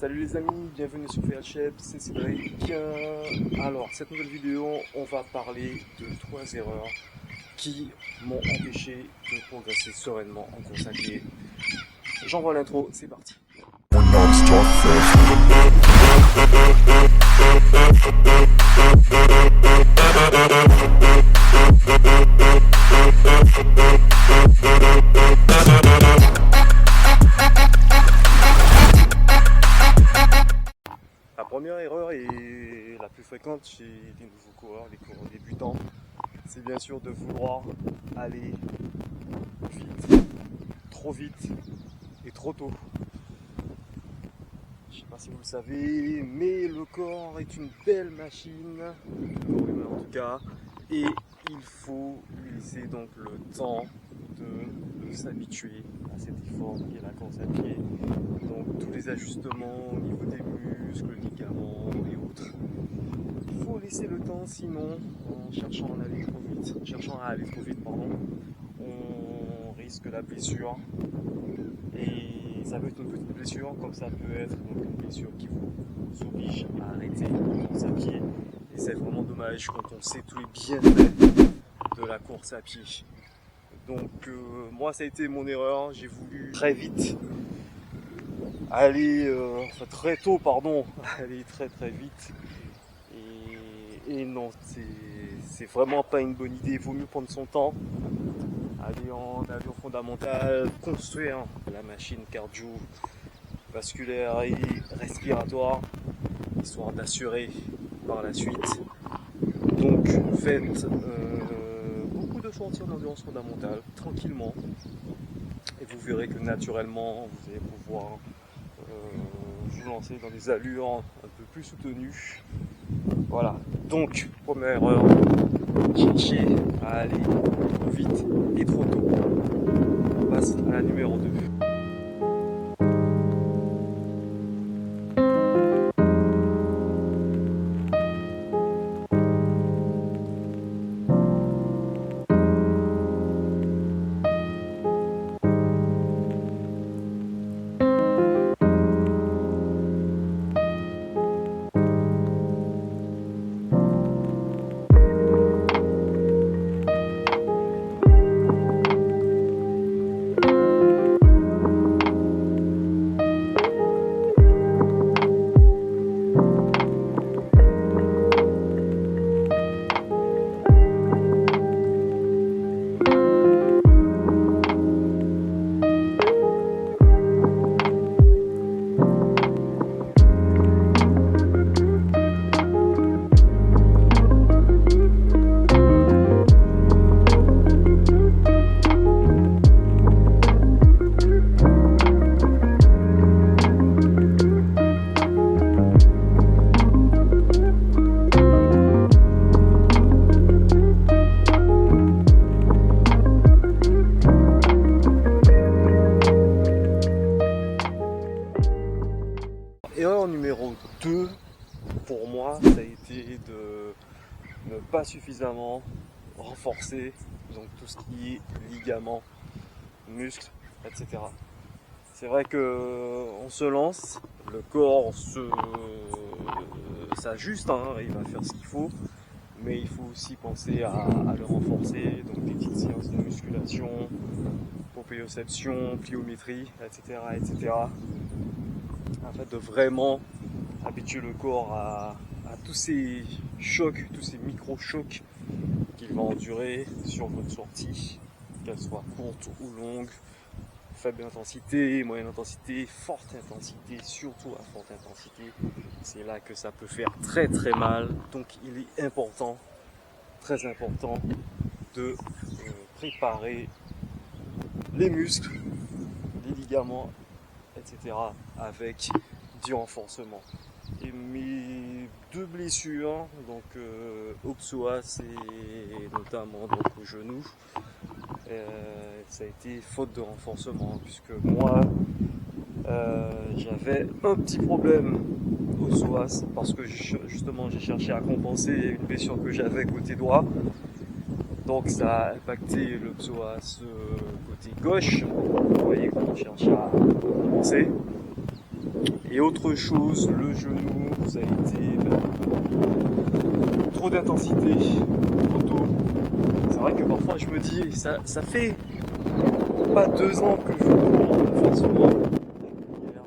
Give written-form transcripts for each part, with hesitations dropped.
Salut les amis, bienvenue sur VHF, c'est Cédric. Alors, cette nouvelle vidéo, on va parler de 3 erreurs qui m'ont empêché de progresser sereinement en course à pied. J'envoie l'intro, c'est parti. La première erreur et la plus fréquente chez les nouveaux coureurs, les coureurs débutants, c'est bien sûr de vouloir aller vite et trop tôt. Je ne sais pas si vous le savez, mais le corps est une belle machine, le corps humain en tout cas, et il faut lui laisser donc le temps de s'habituer à cet effort qui est la course à pied. Donc tous les ajustements au niveau des muscles, ligaments et autres. Il faut laisser le temps, sinon en cherchant à aller trop vite, on risque la blessure. Et ça peut être une petite blessure, comme ça peut être donc une blessure qui vous oblige à arrêter la course à pied. Et c'est vraiment dommage quand on sait tous les bienfaits de la course à pied. Donc moi ça a été mon erreur, j'ai voulu très vite aller, très tôt aller très vite. Et non, c'est vraiment pas une bonne idée, il vaut mieux prendre son temps. Aller en fondamental, construire la machine cardio-vasculaire et respiratoire, histoire d'assurer par la suite. Donc faites beaucoup de chantiers en endurance fondamentale, tranquillement, et vous verrez que naturellement vous allez pouvoir vous lancer dans des allures un peu plus soutenues. Voilà, donc première erreur, cherchez à aller trop vite et trop tôt. On passe à la numéro 2. Erreur numéro 2, pour moi, ça a été de ne pas suffisamment renforcer donc tout ce qui est ligaments, muscles, etc. C'est vrai que on se lance, le corps s'ajuste, il va faire ce qu'il faut, mais il faut aussi penser à le renforcer, donc des petites séances de musculation, proprioception, pliométrie, etc. Afin de vraiment habituer le corps à tous ces chocs, tous ces micro-chocs qu'il va endurer sur votre sortie, qu'elle soit courte ou longue, faible intensité, moyenne intensité, forte intensité, surtout à forte intensité. C'est là que ça peut faire très mal, donc il est important, très important de préparer les muscles, les ligaments, etc. avec du renforcement. Et mes 2 blessures, donc au psoas et notamment donc au genou, ça a été faute de renforcement, puisque moi j'avais un petit problème au psoas parce que justement j'ai cherché à compenser une blessure que j'avais côté droit. Donc ça a impacté le psoas côté gauche. Vous voyez qu'on cherche à compenser. Et autre chose, le genou, ça a été trop d'intensité, trop tôt. C'est vrai que parfois je me dis, ça fait pas 2 ans que je cours de façon régulière.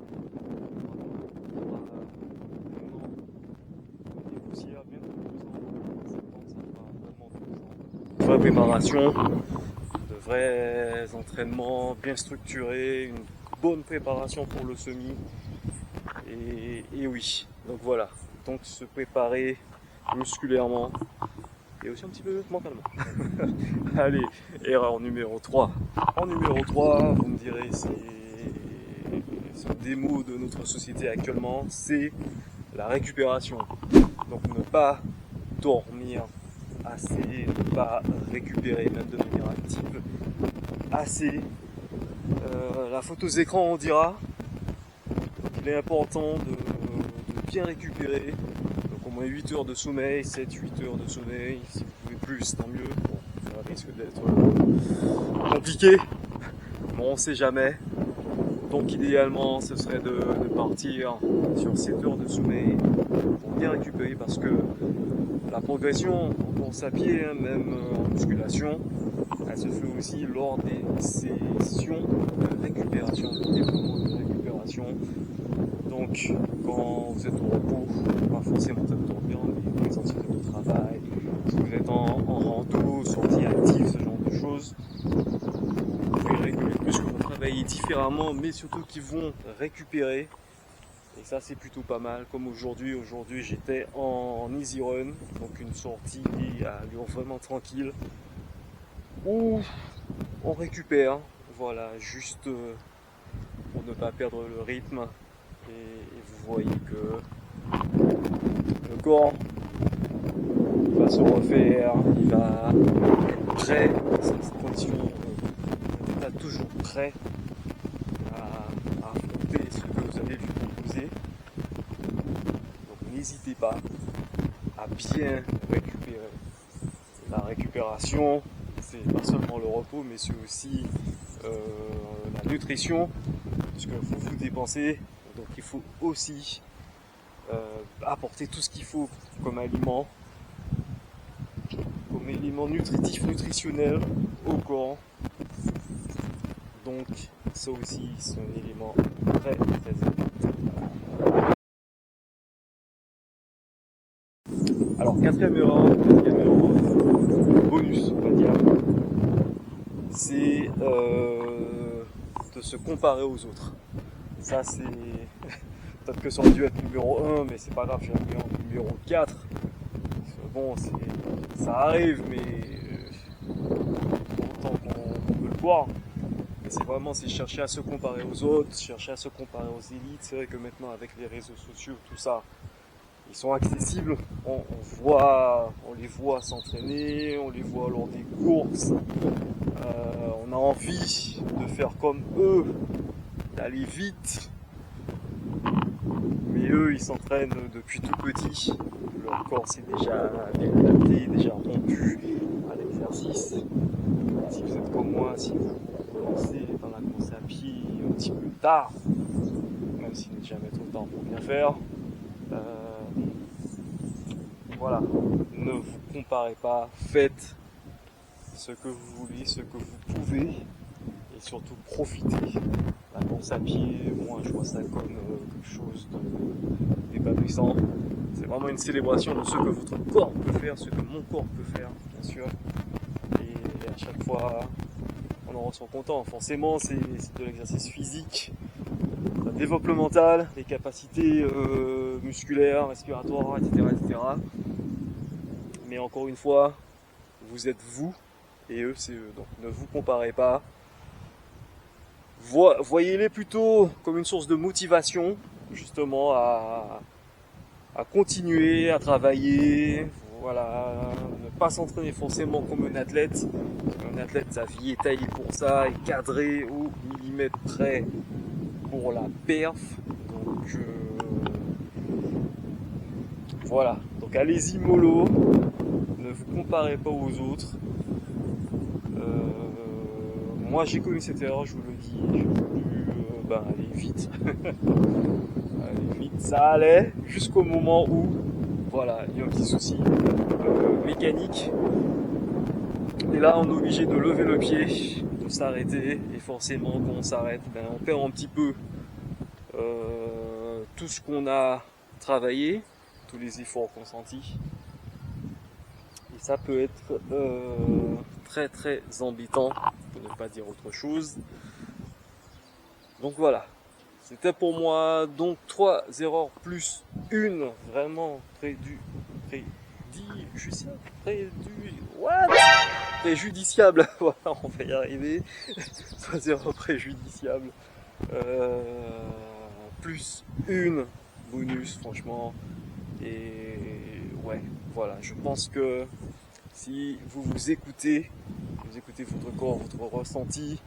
Vraie préparation, de vrais entraînements bien structurés, une bonne préparation pour le semi. Et oui, donc voilà, donc se préparer musculairement et aussi un petit peu mentalement. Allez, erreur numéro 3. En numéro 3, vous me direz, c'est un des mots de notre société actuellement, c'est la récupération. Donc ne pas dormir assez, ne pas récupérer même de manière active assez. La photos écran on dira, il est important de bien récupérer, donc au moins 8 heures de sommeil, 7-8 heures de sommeil, si vous pouvez plus tant mieux, bon, ça risque d'être compliqué, bon on sait jamais, donc idéalement ce serait de partir sur 7 heures de sommeil pour bien récupérer, parce que la progression en course à pied, même en musculation, elle se fait aussi lors des sessions de récupération, des moments de récupération. Donc, quand vous êtes au repos, pas forcément ça vous dormir, mais par exemple si vous êtes au travail, si vous êtes en rando, sortie active, ce genre de choses, vous pouvez réguler plus, que vous travaillez différemment, mais surtout qui vont récupérer. Et ça c'est plutôt pas mal, comme aujourd'hui j'étais en easy run, donc une sortie à allure vraiment tranquille, où on récupère, voilà, juste pour ne pas perdre le rythme. Et vous voyez que le corps va se refaire, il va être prêt, cette condition d'état toujours prêt à affronter ce que vous allez lui proposer. Donc n'hésitez pas à bien récupérer. La récupération, c'est pas seulement le repos, mais c'est aussi la nutrition, puisque vous dépensez, donc il faut aussi apporter tout ce qu'il faut comme aliment nutritif, nutritionnel au corps. Donc ça aussi c'est un élément très important. Alors quatrième erreur, bonus on va dire, c'est de se comparer aux autres. Ça c'est peut-être que ça aurait dû être numéro 1, mais c'est pas grave, j'ai mis en numéro 4. Bon, ça arrive, mais autant qu'on peut le voir. Mais c'est chercher à se comparer aux autres, chercher à se comparer aux élites. C'est vrai que maintenant avec les réseaux sociaux, tout ça, ils sont accessibles. On les voit s'entraîner, on les voit lors des courses. On a envie de faire comme eux, d'aller vite. Mais eux, ils s'entraînent depuis tout petit. Leur corps s'est déjà bien adapté, déjà rompu à l'exercice. Si vous êtes comme moi, si vous commencez dans la course à pied un petit peu tard, même s'il n'est jamais trop tard pour bien faire, voilà, ne vous comparez pas, faites ce que vous voulez, ce que vous pouvez, et surtout profitez. La course à pied, moi je vois ça comme quelque chose d'épanouissant. C'est vraiment une célébration de ce que votre corps peut faire, ce que mon corps peut faire, bien sûr. Et à chaque fois, on en ressort content. Forcément, c'est de l'exercice physique. Ça développe le mental, les capacités musculaires, respiratoires, etc., etc. Mais encore une fois, vous êtes vous et eux, c'est eux. Donc ne vous comparez pas. Voyez-les plutôt comme une source de motivation, justement, à continuer, à travailler, voilà, ne pas s'entraîner forcément comme un athlète. Un athlète, sa vie est taillée pour ça, est cadrée au millimètre près pour la perf. Donc voilà, donc allez-y mollo, ne vous comparez pas aux autres. Moi j'ai connu cette erreur, je vous le dis, j'ai voulu aller vite. Aller ça allait jusqu'au moment où, voilà, il y a un petit souci mécanique. Et là, on est obligé de lever le pied, de s'arrêter. Et forcément, quand on s'arrête, ben, on perd un petit peu tout ce qu'on a travaillé, tous les efforts consentis. Et ça peut être très très embêtant, pour ne pas dire autre chose. Donc voilà, c'était pour moi donc 3 erreurs plus une vraiment préjudiciable. Voilà, on va y arriver. 3 erreurs préjudiciables. Plus une bonus, franchement. Et ouais, voilà, je pense que si vous écoutez votre corps, votre ressenti,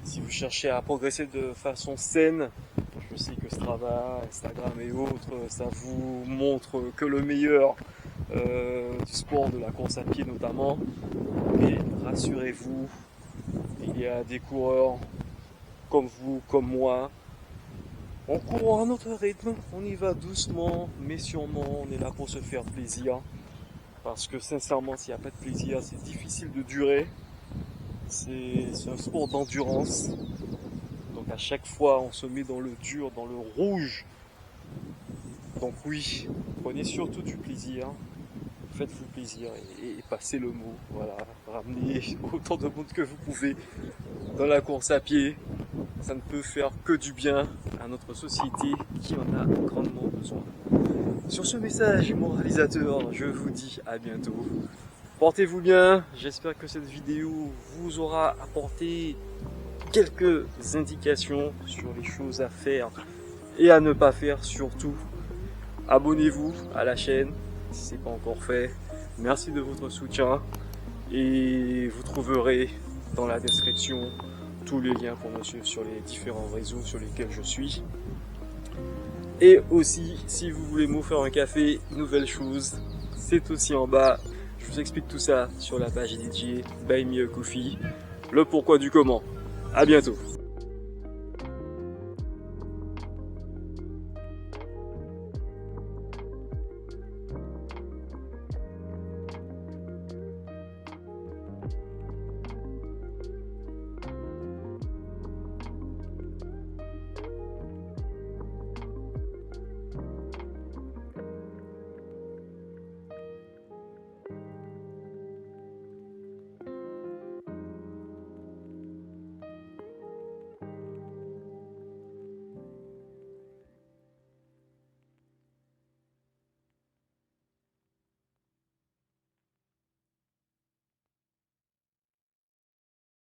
si vous cherchez à progresser de façon saine, je sais que Strava, Instagram et autres, ça vous montre que le meilleur du sport, de la course à pied notamment. Mais rassurez-vous, il y a des coureurs comme vous, comme moi. On court à notre rythme, on y va doucement, mais sûrement, on est là pour se faire plaisir. Parce que sincèrement, s'il n'y a pas de plaisir, c'est difficile de durer. C'est un sport d'endurance. Donc à chaque fois, on se met dans le dur, dans le rouge. Donc oui, prenez surtout du plaisir. Faites-vous plaisir et passez le mot. Voilà, ramenez autant de monde que vous pouvez dans la course à pied. Ça ne peut faire que du bien à notre société qui en a grandement besoin. Sur ce message moralisateur, je vous dis à bientôt. Portez-vous bien, j'espère que cette vidéo vous aura apporté quelques indications sur les choses à faire et à ne pas faire surtout. Abonnez-vous à la chaîne si ce n'est pas encore fait. Merci de votre soutien et vous trouverez dans la description tous les liens pour me suivre sur les différents réseaux sur lesquels je suis. Et aussi, si vous voulez m'offrir un café, nouvelle chose, c'est aussi en bas. Je vous explique tout ça sur la page DJ Buy Me a Coffee, le pourquoi du comment. À bientôt.